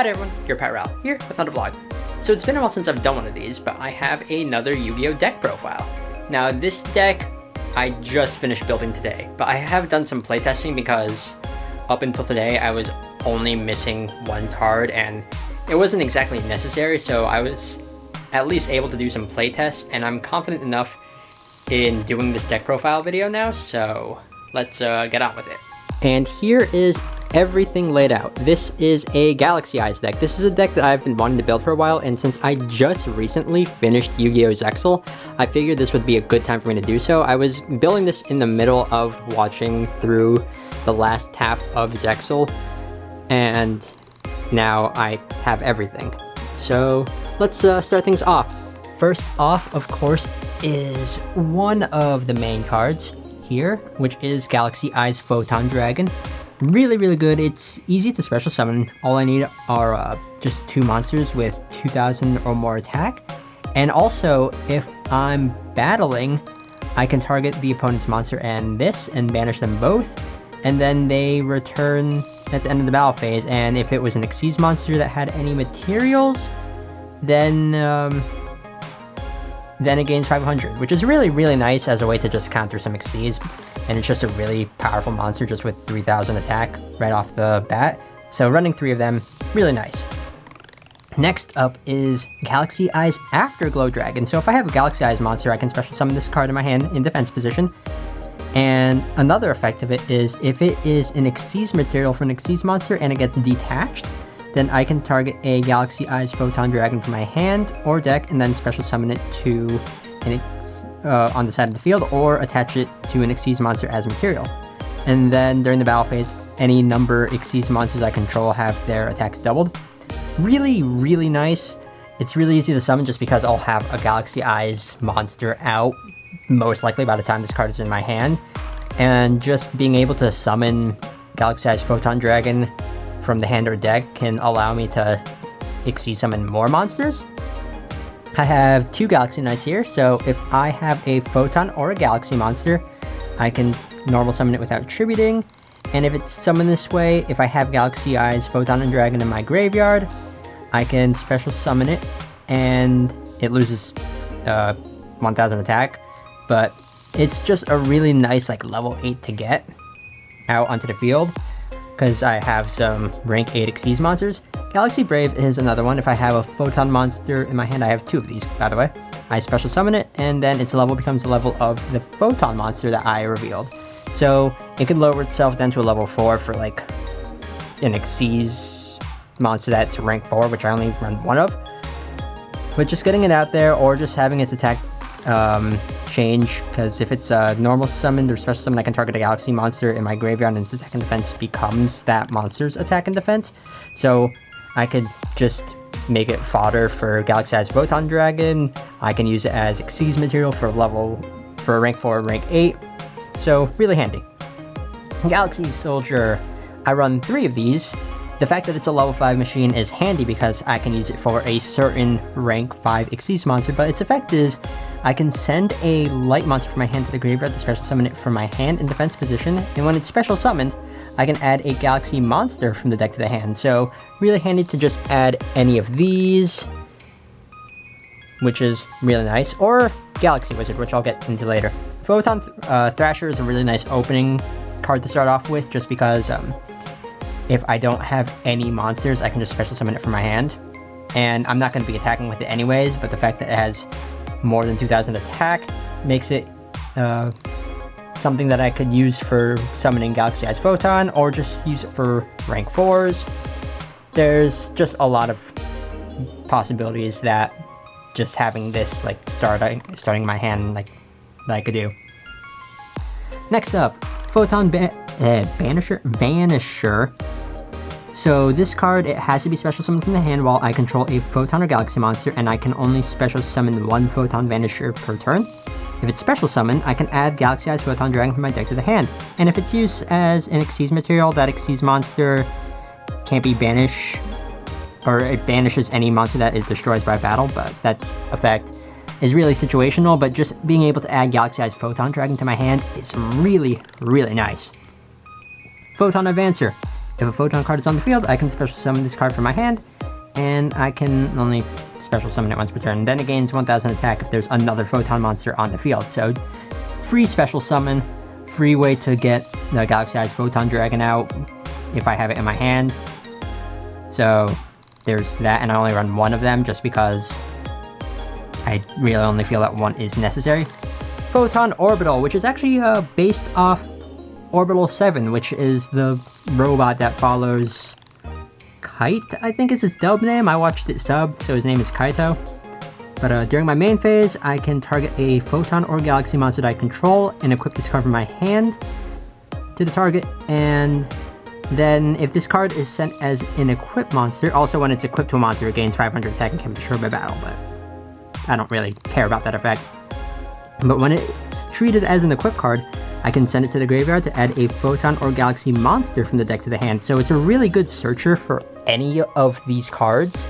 Hi there everyone, your Pat Ral, here with another vlog. So it's been a while since I've done one of these, but I have another Yu-Gi-Oh deck profile. Now this deck, I just finished building today, but I have done some playtesting because up until today I was only missing one card and it wasn't exactly necessary, so I was at least able to do some playtests, and I'm confident enough in doing this deck profile video now, so let's get on with it. And here is everything laid out. This is a Galaxy Eyes deck. This is a deck that I've been wanting to build for a while, and since I just recently finished Yu-Gi-Oh! Zexal, I figured this would be a good time for me to do so. I was building this in the middle of watching through the last half of Zexal, and now I have everything. So let's start things off. First off, of course, is one of the main cards here, which is Galaxy Eyes Photon Dragon. Really good. It's easy to special summon. All I need are just 2 monsters with 2000 or more attack. And also, if I'm battling, I can target the opponent's monster and this and banish them both, and then they return at the end of the battle phase. And if it was an Xyz monster that had any materials, then it gains 500, which is really nice as a way to just counter some Xyz. And it's just a really powerful monster just with 3000 attack right off the bat. So running 3 of them, really nice. Next up is Galaxy Eyes Afterglow Dragon. So if I have a Galaxy Eyes monster, I can special summon this card in my hand in defense position. And another effect of it is if it is an Xyz material for an Xyz monster and it gets detached, then I can target a Galaxy Eyes Photon Dragon from my hand or deck and then special summon it to an on the side of the field, or attach it to an Xyz monster as material. And then during the battle phase, any number Xyz monsters I control have their attacks doubled. Really nice. It's really easy to summon just because I'll have a Galaxy Eyes monster out, most likely by the time this card is in my hand. And just being able to summon Galaxy Eyes Photon Dragon from the hand or deck can allow me to Xyz summon more monsters. I have 2 Galaxy Knights here, so if I have a Photon or a Galaxy monster, I can normal summon it without attributing. And if it's summoned this way, if I have Galaxy Eyes Photon and Dragon in my graveyard, I can special summon it, and it loses 1000 attack. But it's just a really nice level 8 to get out onto the field, because I have some rank 8 Xyz monsters. Galaxy Brave is another one. If I have a Photon monster in my hand, I have 2 of these, by the way. I special summon it, and then its level becomes the level of the Photon monster that I revealed. So it can lower itself down to a level 4 for an Xyz monster that's rank 4, which I only run 1 of. But just getting it out there, or just having its attack change, because if it's normal summoned or special summoned, I can target a Galaxy monster in my graveyard, and its attack and defense becomes that monster's attack and defense. So I could just make it fodder for Galaxy Eyes Photon Dragon. I can use it as Xyz material for rank 4, rank 8. So really handy. Galaxy Soldier, I run 3 of these. The fact that it's a level 5 machine is handy because I can use it for a certain rank 5 Xyz monster, but its effect is I can send a light monster from my hand to the graveyard to special summon it from my hand in defense position, and when it's special summoned, I can add a Galaxy monster from the deck to the hand. So really handy to just add any of these, which is really nice, or Galaxy Wizard, which I'll get into later. Photon Thrasher is a really nice opening card to start off with, just because if I don't have any monsters, I can just special summon it from my hand. And I'm not going to be attacking with it anyways, but the fact that it has more than 2000 attack makes it something that I could use for summoning Galaxy Eyes Photon, or just use it for rank 4s. There's just a lot of possibilities that just having this starting my hand that I could do. Next up, Photon Vanisher. So this card, it has to be special summoned from the hand while I control a Photon or Galaxy monster, and I can only special summon 1 Photon Vanisher per turn. If it's special summoned, I can add Galaxy Eyes Photon Dragon from my deck to the hand. And if it's used as an Xyz material, that Xyz monster can't be banished, or it banishes any monster that is destroyed by battle, but that effect is really situational, but just being able to add Galaxy Eyes Photon Dragon to my hand is really nice. Photon Advancer. If a Photon card is on the field, I can special summon this card from my hand, and I can only special summon it once per turn. Then it gains 1000 attack if there's another Photon monster on the field. So, free special summon, free way to get the Galaxy-Eyes Photon Dragon out if I have it in my hand. So, there's that, and I only run one of them just because I really only feel that one is necessary. Photon Orbital, which is actually based off Orbital 7, which is the robot that follows Kite, I think is his dub name. I watched it subbed, so his name is Kaito. But during my main phase, I can target a Photon or Galaxy monster that I control and equip this card from my hand to the target, and then if this card is sent as an equipped monster, also when it's equipped to a monster, it gains 500 attack and can be destroyed by battle, but I don't really care about that effect. But when it's treated as an equipped card, I can send it to the graveyard to add a Photon or Galaxy monster from the deck to the hand. So it's a really good searcher for any of these cards,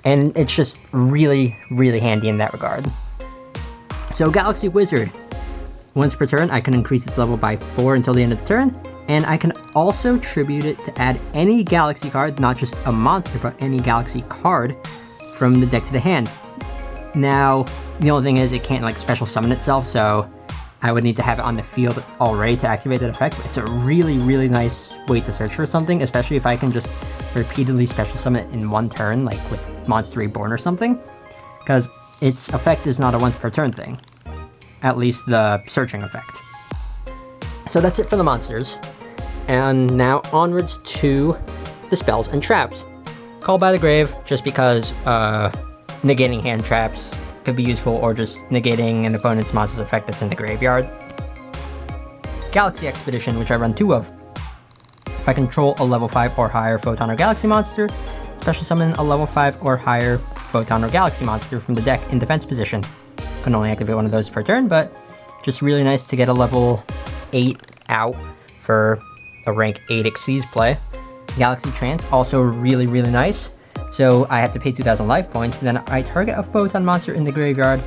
and it's just really, really handy in that regard. So Galaxy Wizard. Once per turn, I can increase its level by 4 until the end of the turn, and I can also tribute it to add any Galaxy card, not just a monster, but any Galaxy card from the deck to the hand. Now, the only thing is it can't like special summon itself, so I would need to have it on the field already to activate that effect. But it's a really, really nice way to search for something, especially if I can just repeatedly special summon it in one turn, like with Monster Reborn or something, because its effect is not a once per turn thing, at least the searching effect. So that's it for the monsters, and now onwards to the spells and traps. Call by the Grave, just because negating hand traps could be useful, or just negating an opponent's monster's effect that's in the graveyard. Galaxy Expedition, which I run 2 of. If I control a level 5 or higher Photon or Galaxy monster, special summon a level 5 or higher Photon or Galaxy monster from the deck in defense position. Can only activate one of those per turn, but just really nice to get a level 8 out for a rank 8 Xyz play. Galaxy Trance, also really, really nice. So I have to pay 2,000 life points, then I target a Photon monster in the graveyard,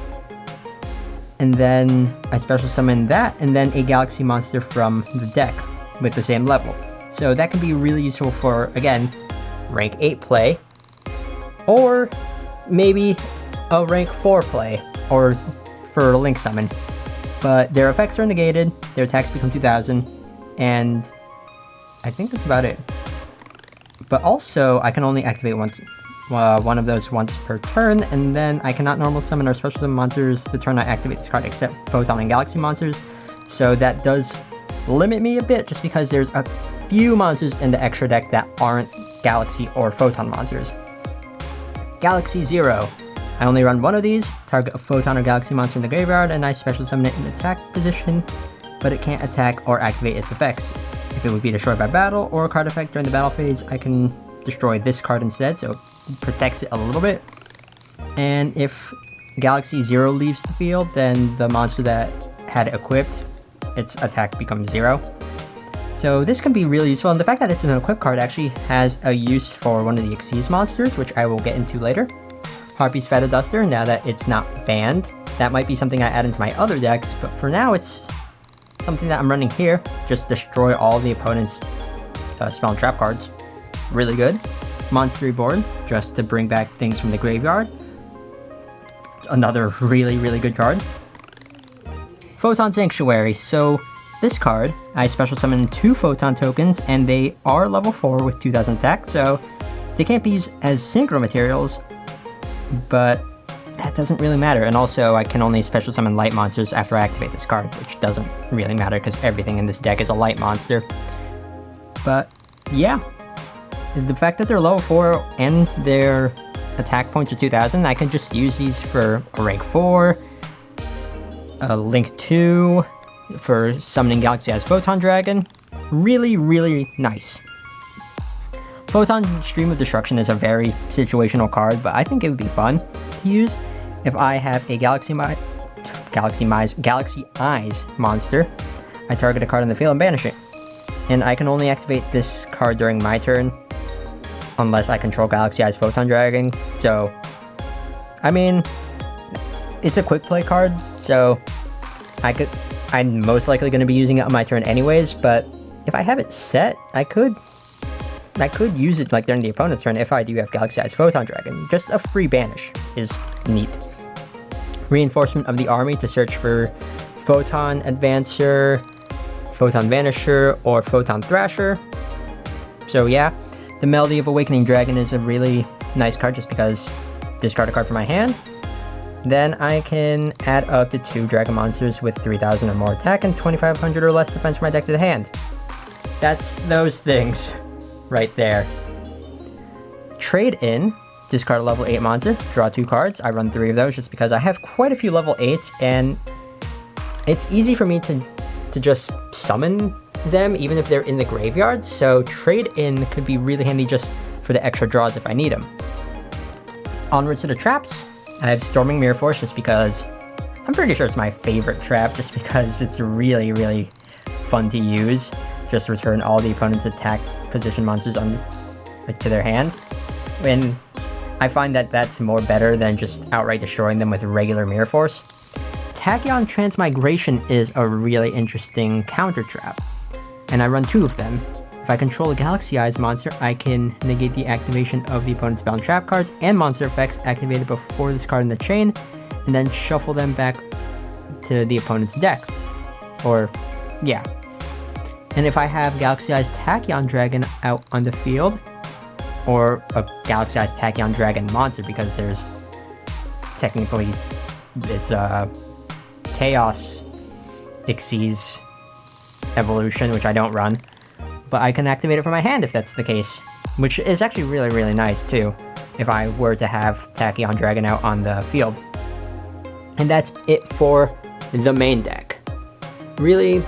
and then I special summon that, and then a Galaxy monster from the deck with the same level. So that can be really useful for, again, rank 8 play, or maybe a rank 4 play, or for a Link summon. But their effects are negated, their attacks become 2,000, and I think that's about it. But also, I can only activate one of those once per turn, and then I cannot normal summon or special summon monsters the turn I activate this card, except Photon and Galaxy monsters. So that does limit me a bit, just because there's a few monsters in the extra deck that aren't Galaxy or Photon monsters. Galaxy Zero. I only run one of these, target a Photon or Galaxy monster in the graveyard, and I special summon it in attack position, but it can't attack or activate its effects. If it would be destroyed by battle or a card effect during the battle phase, I can destroy this card instead, so it protects it a little bit. And if Galaxy Zero leaves the field, then the monster that had it equipped, its attack becomes 0. So this can be really useful, and the fact that it's an equipped card actually has a use for one of the Xyz monsters, which I will get into later. Harpie's Feather Duster, now that it's not banned. That might be something I add into my other decks, but for now it's something that I'm running here. Just destroy all the opponent's spell and trap cards. Really good. Monster Reborn, just to bring back things from the graveyard. Another really, really good card. Photon Sanctuary. So this card, I special summon 2 Photon tokens, and they are level 4 with 2,000 attack, so they can't be used as synchro materials, but that doesn't really matter. And also, I can only special summon light monsters after I activate this card, which doesn't really matter because everything in this deck is a light monster. But yeah, the fact that they're level 4 and their attack points are 2,000, I can just use these for a rank 4, a Link 2, for summoning Galaxy-Eyes Photon Dragon. Really, really nice. Photon Stream of Destruction is a very situational card, but I think it would be fun to use if I have a Galaxy Eyes monster. I target a card on the field and banish it. And I can only activate this card during my turn, unless I control Galaxy-Eyes Photon Dragon. So, I mean, it's a quick play card, so I'm most likely going to be using it on my turn anyways, but if I have it set, I could I could use it like during the opponent's turn if I do have Galaxy-Eyes Photon Dragon. Just a free banish is neat. Reinforcement of the army to search for Photon Advancer, Photon Vanisher, or Photon Thrasher. So yeah, the Melody of Awakening Dragon is a really nice card just because discard a card from my hand. Then I can add up to 2 Dragon monsters with 3,000 or more attack and 2,500 or less defense from my deck to the hand. That's those things right there. Trade in, discard a level 8 monster, draw 2 cards. I run 3 of those just because I have quite a few level 8s and it's easy for me to just summon them even if they're in the graveyard. So trade in could be really handy just for the extra draws if I need them. Onwards to the traps. I have Storming Mirror Force just because I'm pretty sure it's my favorite trap just because it's really, really fun to use. Just return all the opponent's attack position monsters to their hand. And I find that that's more better than just outright destroying them with regular Mirror Force. Tachyon Transmigration is a really interesting counter trap. And I run 2 of them. If I control a Galaxy-Eyes monster, I can negate the activation of the opponent's bound trap cards and monster effects activated before this card in the chain, and then shuffle them back to the opponent's deck. Or, yeah. And if I have Galaxy-Eyes Tachyon Dragon out on the field, or a Galaxy-Eyes Tachyon Dragon monster, because there's technically this Chaos Xyz evolution, which I don't run. But I can activate it from my hand if that's the case, which is actually really, really nice too, if I were to have Tachyon Dragon out on the field. And that's it for the main deck. Really,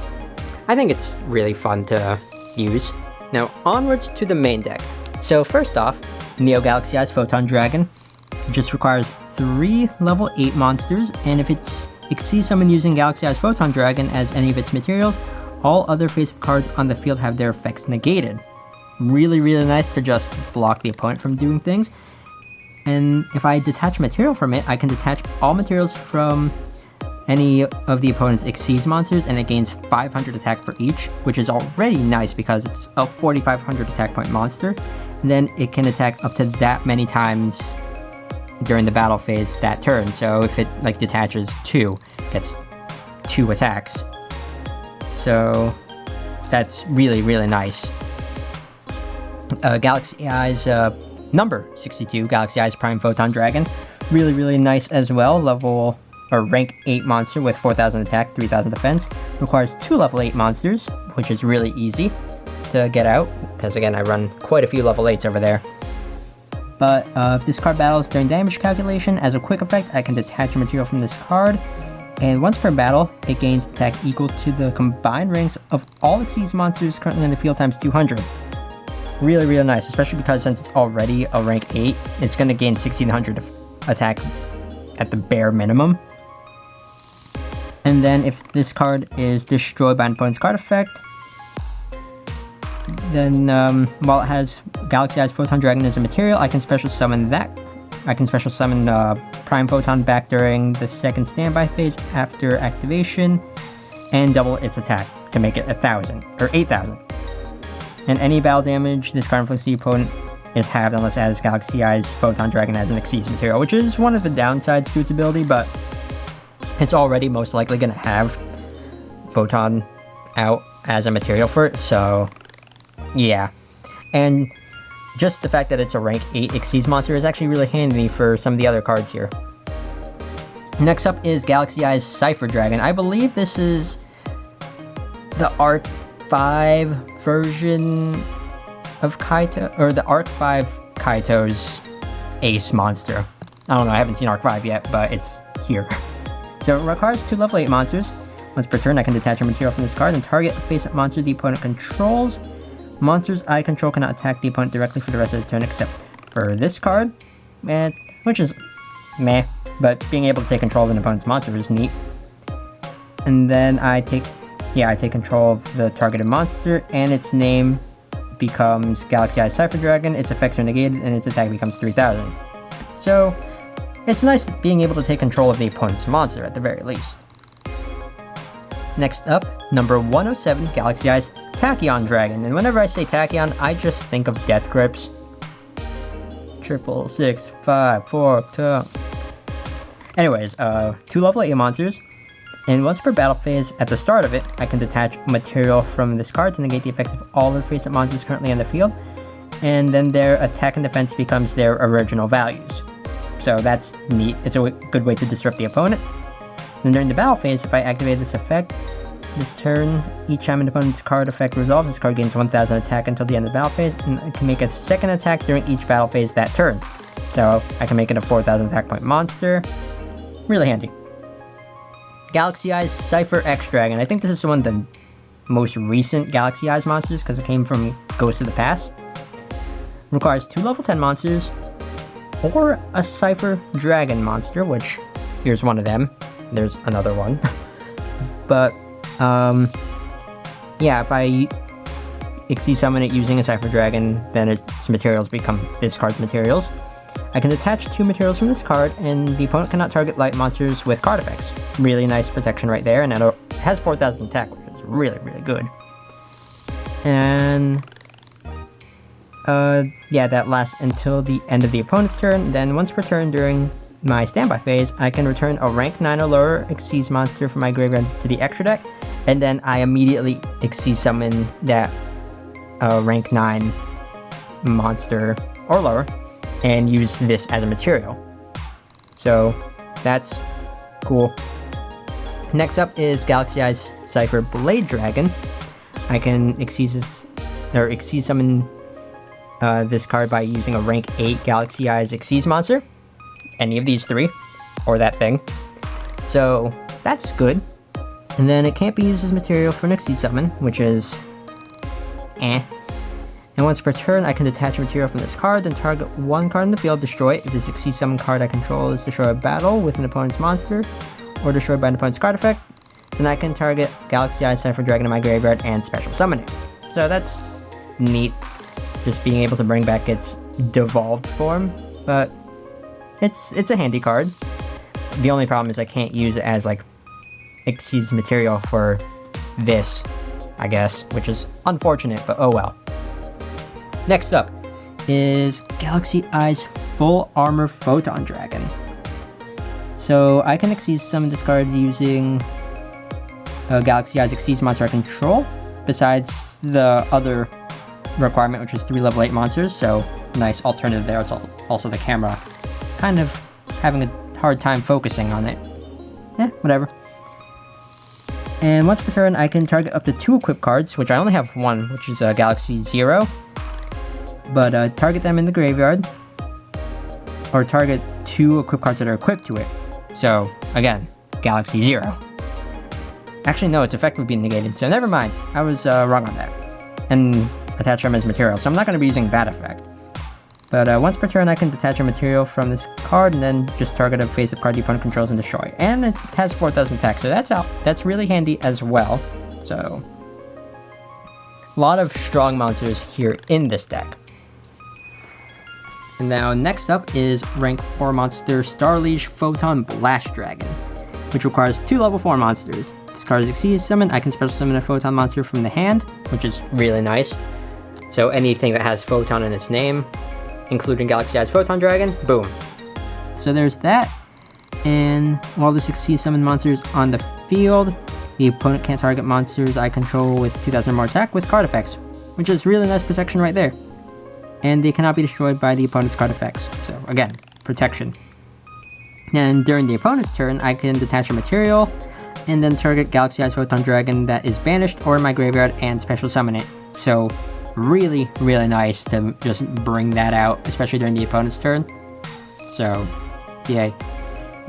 I think it's really fun to use. Now, onwards to the main deck. So first off, Neo Galaxy-Eyes Photon Dragon just requires 3 level 8 monsters, and if it's Xyz summon using Galaxy-Eyes Photon Dragon as any of its materials, all other face-up cards on the field have their effects negated. Really, really nice to just block the opponent from doing things. And if I detach material from it, I can detach all materials from any of the opponent's Xyz monsters, and it gains 500 attack for each, which is already nice because it's a 4,500 attack point monster. And then it can attack up to that many times during the battle phase that turn. So if it like detaches 2, it gets 2 attacks. So that's really, really nice. Galaxy-Eyes number 62, Galaxy-Eyes Prime Photon Dragon. Really, really nice as well. Level or rank 8 monster with 4,000 attack, 3,000 defense. Requires 2 level 8 monsters, which is really easy to get out, because again, I run quite a few level 8s over there. But if this card battles during damage calculation, as a quick effect, I can detach a material from this card. And once per battle, it gains attack equal to the combined ranks of all Xyz monsters currently in the field times 200. Really, really nice, especially because since it's already a rank 8, it's going to gain 1,600 attack at the bare minimum. And then if this card is destroyed by an opponent's card effect, then while it has Galaxy-Eyes Photon Dragon as a material, I can special summon that. I can special summon Prime Photon back during the second standby phase after activation, and double its attack to make it 1,000 or 8,000. And any battle damage this card inflicts the opponent is halved unless it has Galaxy-Eyes Photon Dragon as an Xyz material, which is one of the downsides to its ability, but it's already most likely going to have Photon out as a material for it, so yeah. And just the fact that it's a rank 8 Xyz monster is actually really handy for some of the other cards here. Next up is Galaxy-Eyes Cipher Dragon. I believe this is the Arc 5 version of Kaito, or the Arc 5 Kaito's ace monster. I don't know, I haven't seen Arc 5 yet, but it's here. So it requires 2 level 8 monsters. Once per turn, I can detach a material from this card and target a face-up monster the opponent controls. Monsters I control cannot attack the opponent directly for the rest of the turn except for this card, which is meh, but being able to take control of an opponent's monster is neat. And then I take control of the targeted monster, and its name becomes Galaxy-Eyes Cipher Dragon, its effects are negated, and its attack becomes 3,000. So, it's nice being able to take control of the opponent's monster at the very least. Next up, number 107, Galaxy-Eyes Tachyon Dragon, and whenever I say Tachyon, I just think of death grips. 666, 5, 4, 2. Anyways, 2 level 8 monsters, and once per battle phase, at the start of it, I can detach material from this card to negate the effects of all the face-up monsters currently in the field, and then their attack and defense becomes their original values. So that's neat. It's a good way to disrupt the opponent. Then during the battle phase, if I activate this effect, this turn, each time an opponent's card effect resolves, this card gains 1000 attack until the end of the battle phase, and I can make a second attack during each battle phase that turn. So I can make it a 4000 attack point monster. Really handy. Galaxy Eyes Cipher X Dragon. I think this is one of the most recent Galaxy Eyes monsters because it came from Ghost of the Past. Requires 2 level 10 monsters, or a Cipher Dragon monster, which here's one of them. There's another one. But, yeah, if I Xyz summon it using a Cipher Dragon, then its materials become this card's materials. I can detach 2 materials from this card, and the opponent cannot target light monsters with card effects. Really nice protection right there, and it has 4000 attack, which is really, really good. And yeah, that lasts until the end of the opponent's turn. Then once per turn during my standby phase, I can return a rank 9 or lower Xyz monster from my graveyard to the extra deck, and then I immediately Xyz summon that rank 9 monster or lower and use this as a material. So that's cool. Next up is Galaxy Eyes Cipher Blade Dragon. I can Xyz summon this card by using a rank 8 Galaxy Eyes Xyz monster. Any of these 3, or that thing. So that's good. And then it can't be used as material for an Xyz summon, which is And once per turn, I can detach a material from this card, then target 1 card in the field, destroy it. If this Xyz summon card I control is destroyed a battle with an opponent's monster, or destroyed by an opponent's card effect, then I can target Galaxy Eyes Cipher Dragon in my graveyard and special summon it. So that's neat, just being able to bring back its devolved form, but it's a handy card. The only problem is I can't use it as like Xyz material for this, I guess, which is unfortunate, but oh well. Next up is Galaxy Eyes Full Armor Photon Dragon. So I can Xyz summon this card using Galaxy Eyes Xyz monster I control, besides the other requirement, which is 3 level 8 monsters, so nice alternative there. It's also the camera kind of having a hard time focusing on it. Whatever. And once per turn, I can target up to 2 equipped cards, which I only have 1, which is Galaxy 0. But target them in the graveyard, or target 2 equipped cards that are equipped to it. So, again, Galaxy 0. Actually, no, its effect would be negated, so never mind. I was wrong on that. And attach them as material, so I'm not going to be using that effect. But once per turn, I can detach a material from this card, and then just target a face-up card the opponent controls and destroy. And it has 4000 attack, so that's really handy as well. So, a lot of strong monsters here in this deck. And now next up is rank 4 monster Starliege Photon Blast Dragon, which requires 2 level 4 monsters. This card is Xyz summon. I can special summon a Photon monster from the hand, which is really nice. So anything that has Photon in its name, including Galaxy Eyes Photon Dragon, boom. So there's that. And while this Xyz summon monster is on the field, the opponent can't target monsters I control with 2000 or more attack with card effects, which is really nice protection right there. And they cannot be destroyed by the opponent's card effects. So again, protection. And during the opponent's turn, I can detach a material, and then target Galaxy Eyes Photon Dragon that is banished or in my graveyard and special summon it. So really, really nice to just bring that out, especially during the opponent's turn. So, yay.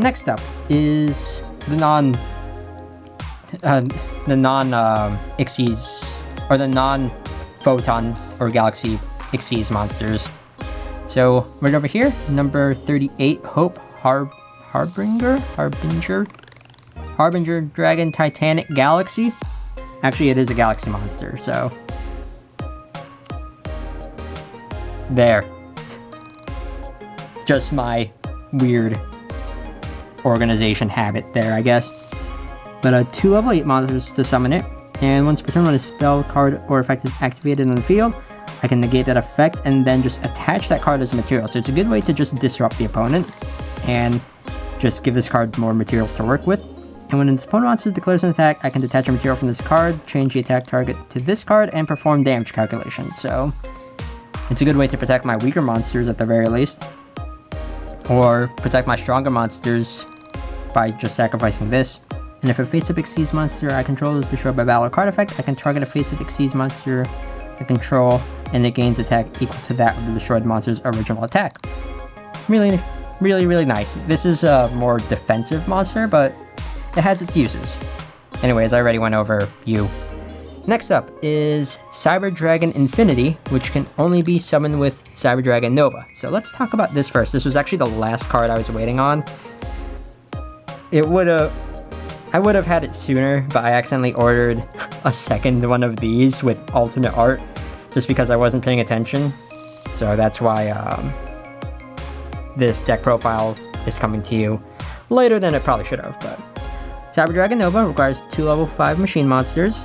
Next up is the Xyz, or the non-Photon or Galaxy Xyz monsters. So right over here, number 38, Hope Harbringer Dragon Titanic Galaxy. Actually, it is a Galaxy monster, so there. Just my weird organization habit there, I guess. But 2 level 8 monsters to summon it. And once per turn, when a spell, card, or effect is activated on the field, I can negate that effect and then just attach that card as material. So it's a good way to just disrupt the opponent and just give this card more materials to work with. And when an opponent monster declares an attack, I can detach a material from this card, change the attack target to this card, and perform damage calculation. So it's a good way to protect my weaker monsters at the very least, or protect my stronger monsters by just sacrificing this. And if a face-up exceeds monster I control is destroyed by battle or card effect, I can target a face-up exceeds monster I control, and it gains attack equal to that of the destroyed monster's original attack. Really, really, really nice. This is a more defensive monster, but it has its uses. Anyways, I already went over you. Next up is Cyber Dragon Infinity, which can only be summoned with Cyber Dragon Nova. So let's talk about this first. This was actually the last card I was waiting on. I would have had it sooner, but I accidentally ordered a second one of these with alternate art, just because I wasn't paying attention. So that's why this deck profile is coming to you later than it probably should have. But Cyber Dragon Nova requires 2 level 5 machine monsters,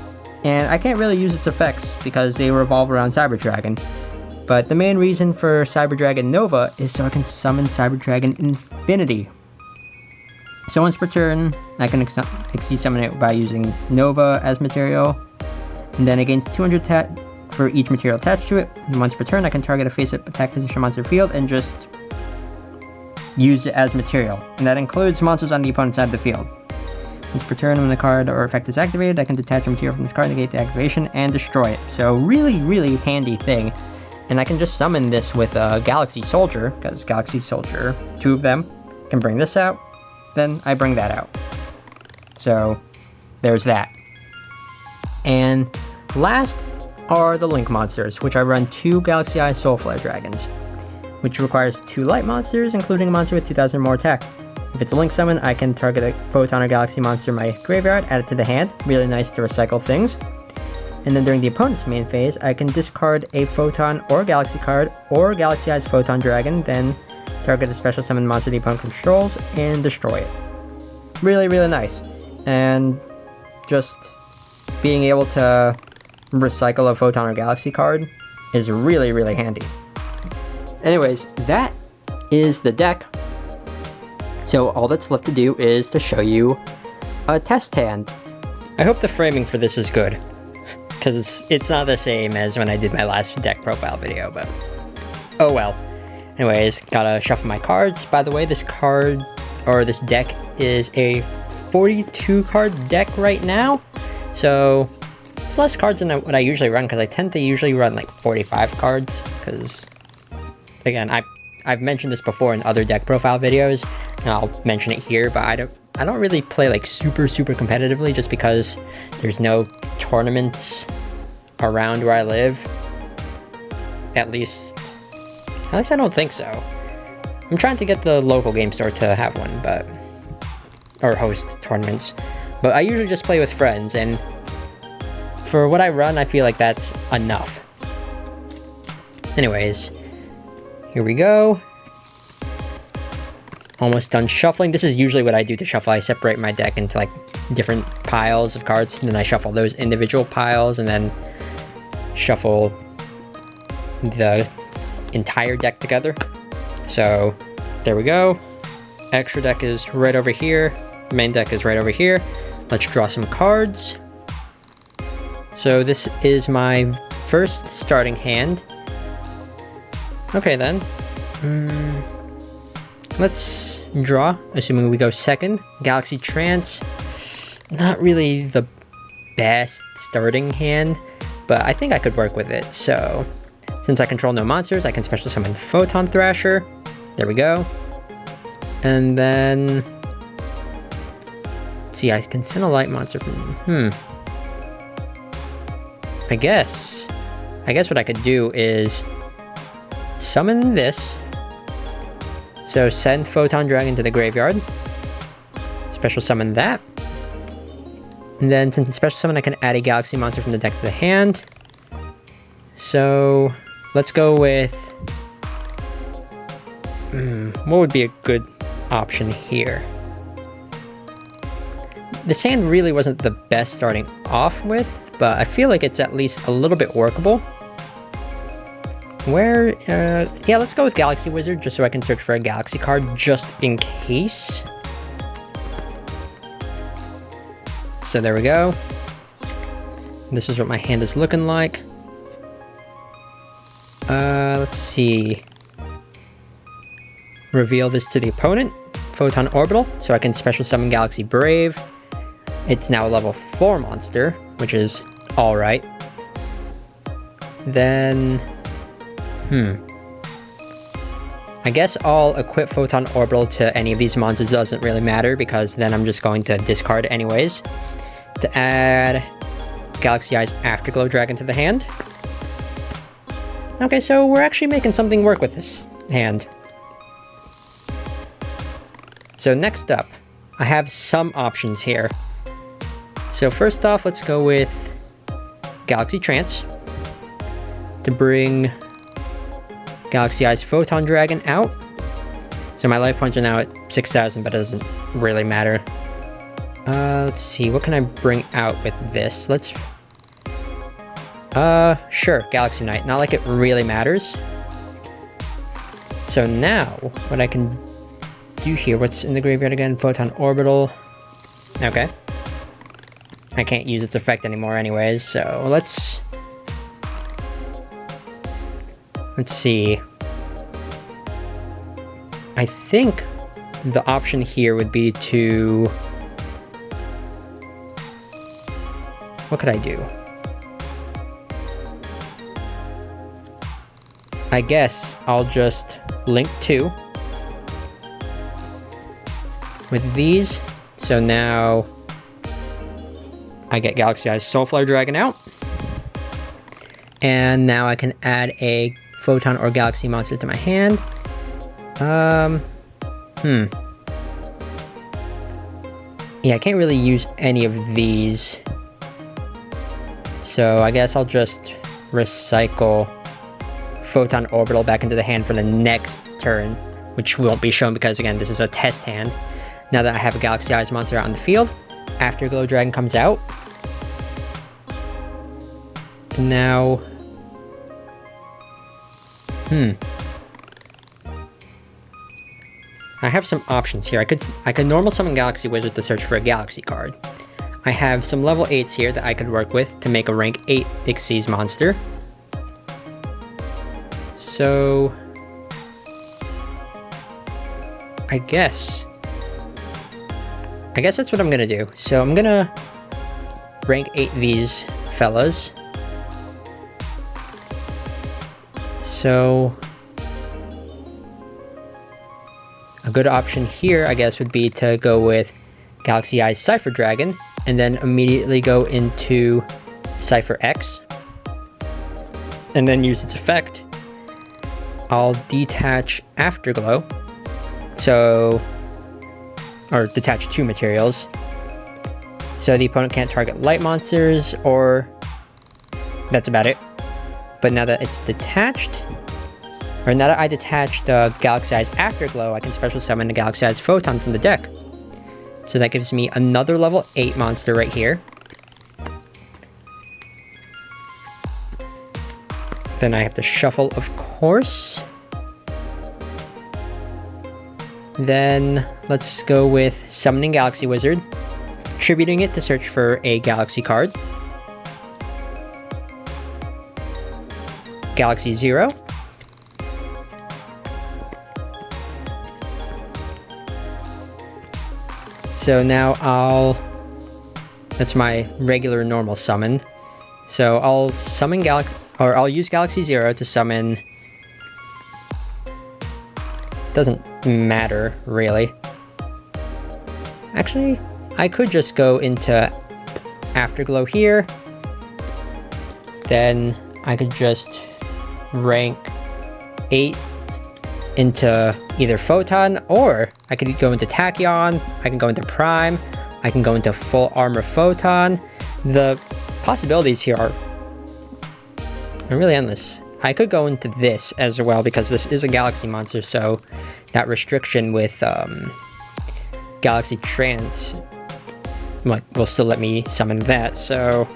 and I can't really use its effects because they revolve around Cyber Dragon. But the main reason for Cyber Dragon Nova is so I can summon Cyber Dragon Infinity. So once per turn, I can exceed summon it by using Nova as material, and then it gains 200 attack for each material attached to it. And once per turn, I can target a face-up attack position monster field and just use it as material, and that includes monsters on the opponent's side of the field. Once per turn, when the card or effect is activated, I can detach a material from this card, negate the activation, and destroy it. So really, really handy thing. And I can just summon this with a Galaxy Soldier, because Galaxy Soldier, 2 of them, can bring this out. Then I bring that out. So there's that. And last are the Link monsters, which I run 2 Galaxy Eye Soulflare Dragons, which requires 2 light monsters, including a monster with 2,000 or more attack. If it's a Link summon, I can target a Photon or Galaxy monster in my graveyard, add it to the hand. Really nice to recycle things. And then during the opponent's main phase, I can discard a Photon or Galaxy card, or Galaxy Eye's Photon Dragon, then target a special summon monster the opponent controls, and destroy it. Really, really nice. And just being able to recycle a Photon or Galaxy card is really, really handy. Anyways, that is the deck. So all that's left to do is to show you a test hand. I hope the framing for this is good, because it's not the same as when I did my last deck profile video, but oh well. Anyways, gotta shuffle my cards. By the way, this card, or this deck, is a 42 card deck right now, so it's less cards than what I usually run, because I tend to usually run like 45 cards, because again, I've mentioned this before in other deck profile videos, and I'll mention it here, but I don't really play like super competitively, just because there's no tournaments around where I live. At least I don't think so. I'm trying to get the local game store to have one, or host tournaments, but I usually just play with friends, and for what I run, I feel like that's enough. Anyways, here we go. Almost done shuffling. This is usually what I do to shuffle. I separate my deck into like different piles of cards, and then I shuffle those individual piles, and then shuffle the entire deck together. So there we go. Extra deck is right over here. Main deck is right over here. Let's draw some cards. So this is my first starting hand. Okay then. Let's draw, assuming we go second. Galaxy Trance. Not really the best starting hand, but I think I could work with it. So, since I control no monsters, I can special summon Photon Thrasher. There we go. And then, let's see, I can send a light monster from, I guess what I could do is summon this. So send Photon Dragon to the graveyard. Special summon that. And then since it's special summon, I can add a Galaxy monster from the deck to the hand. So let's go with... what would be a good option here? this hand really wasn't the best starting off with, but I feel like it's at least a little bit workable. Yeah, let's go with Galaxy Wizard, just so I can search for a Galaxy card, just in case. So there we go. This is what my hand is looking like. Let's see. Reveal this to the opponent. Photon Orbital, so I can special summon Galaxy Brave. It's now a level 4 monster, which is alright. Then... I guess I'll equip Photon Orbital to any of these monsters, doesn't really matter, because then I'm just going to discard anyways. To add Galaxy Eyes Afterglow Dragon to the hand. Okay, so we're actually making something work with this hand. So next up, I have some options here. So first off, let's go with Galaxy Trance to bring Galaxy Eyes Photon Dragon out. So my life points are now at 6,000, but it doesn't really matter. Let's see, what can I bring out with this? Sure, Galaxy Knight. Not like it really matters. So now, what I can do here, what's in the graveyard again? Photon Orbital. Okay. I can't use its effect anymore anyways, so let's see. I think the option here would be to... What could I do? I guess I'll just link 2 with these. So now I get Galaxy Eyes Soulflower Dragon out. And now I can add a Photon or Galaxy monster to my hand. Yeah, I can't really use any of these. So I guess I'll just recycle Photon Orbital back into the hand for the next turn, which won't be shown because, again, this is a test hand. Now that I have a Galaxy Eyes monster out on the field, Afterglow Dragon comes out. Now... I have some options here. I could normal summon Galaxy Wizard to search for a Galaxy card. I have some level 8s here that I could work with to make a rank 8 Xyz monster. So... I guess that's what I'm gonna do. So I'm gonna rank 8 these fellas. So a good option here, I guess, would be to go with Galaxy Eyes Cipher Dragon, and then immediately go into Cipher X, and then use its effect. I'll detach Afterglow, or detach 2 materials, so the opponent can't target light monsters, or that's about it. But now that it's detached, or now that I detached the Galaxy Eyes Afterglow, I can special summon the Galaxy Eyes Photon from the deck. So that gives me another level 8 monster right here. Then I have to shuffle, of course. Then let's go with Summoning Galaxy Wizard, tributing it to search for a Galaxy card. Galaxy 0. So now that's my regular normal summon. So I'll summon I'll use Galaxy 0 to summon. Doesn't matter, really. Actually, I could just go into Afterglow here. Then I could just rank 8 into either Photon, or I could go into Tachyon, I can go into Prime, I can go into Full Armor Photon. The possibilities here are really endless. I could go into this as well, because this is a Galaxy monster, so that restriction with Galaxy Trance will still let me summon that, so...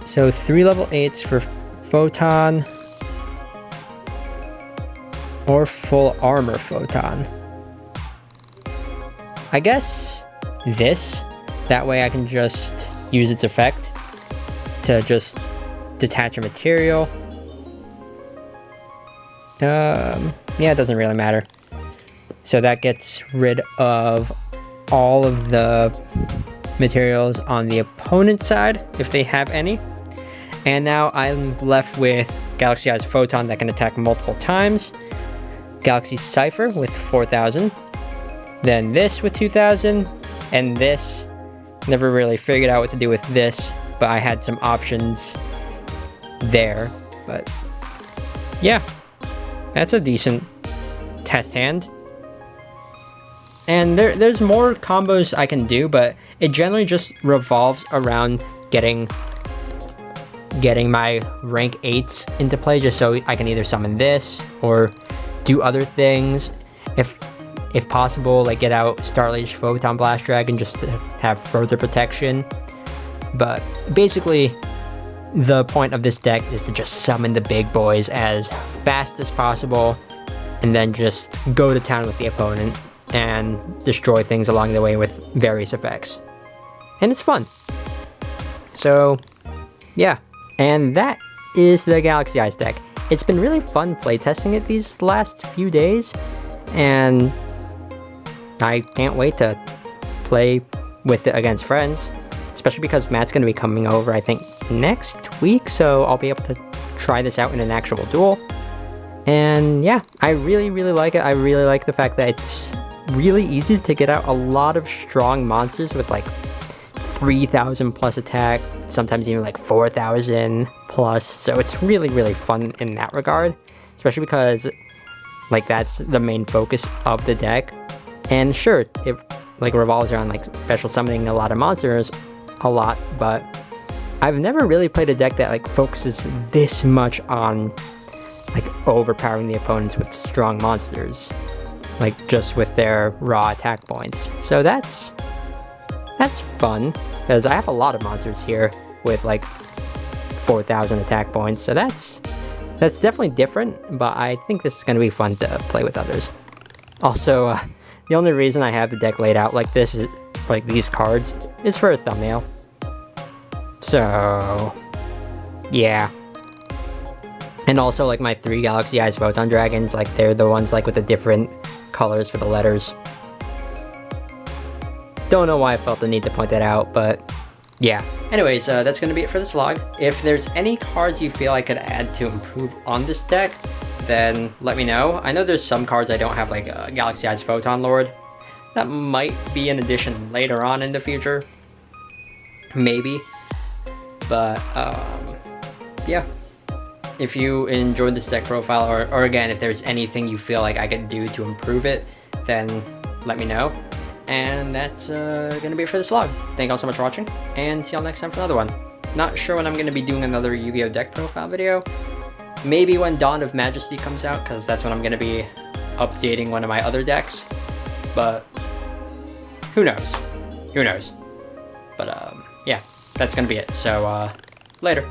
So 3 level 8s for Photon... or full armor Photon. I guess this, that way I can just use its effect to just detach a material. Yeah, it doesn't really matter. So that gets rid of all of the materials on the opponent's side, if they have any. And now I'm left with Galaxy Eyes Photon that can attack multiple times, Galaxy Cipher with 4,000, then this with 2,000, and this. Never really figured out what to do with this, but I had some options there. But yeah, that's a decent test hand. And there's more combos I can do, but it generally just revolves around getting my rank 8s into play, just so I can either summon this or do other things. If possible, like get out Starlight Photon Blast Dragon just to have further protection. But basically, the point of this deck is to just summon the big boys as fast as possible, and then just go to town with the opponent and destroy things along the way with various effects. And it's fun. So, yeah. And that is the Galaxy Eyes deck. It's been really fun playtesting it these last few days, and I can't wait to play with it against friends, especially because Matt's going to be coming over, I think, next week, so I'll be able to try this out in an actual duel. And yeah, I really, really like it. I really like the fact that it's really easy to get out a lot of strong monsters with like 3,000 plus attack, sometimes even like 4,000 plus, so it's really, really fun in that regard, especially because like that's the main focus of the deck. And sure, it like revolves around like special summoning a lot of monsters a lot, but I've never really played a deck that like focuses this much on like overpowering the opponents with strong monsters, like just with their raw attack points. So that's fun, because I have a lot of monsters here with like 4,000 attack points, so that's definitely different, but I think this is going to be fun to play with others. Also, the only reason I have the deck laid out like this, is like these cards, is for a thumbnail. So, yeah. And also, like, my 3 Galaxy Eyes Photon Dragons, like, they're the ones, like, with the different colors for the letters. Don't know why I felt the need to point that out, but yeah. Anyways, that's going to be it for this vlog. If there's any cards you feel I could add to improve on this deck, then let me know. I know there's some cards I don't have, like Galaxy Eyes Photon Lord. That might be an addition later on in the future. Maybe. But, yeah. If you enjoyed this deck profile, or again, if there's anything you feel like I could do to improve it, then let me know. And that's gonna be it for this vlog. Thank you all so much for watching, and see y'all next time for another one. Not sure when I'm gonna be doing another Yu-Gi-Oh! Deck profile video. Maybe when Dawn of Majesty comes out, because that's when I'm gonna be updating one of my other decks. But who knows? Who knows? But yeah, that's gonna be it. So later.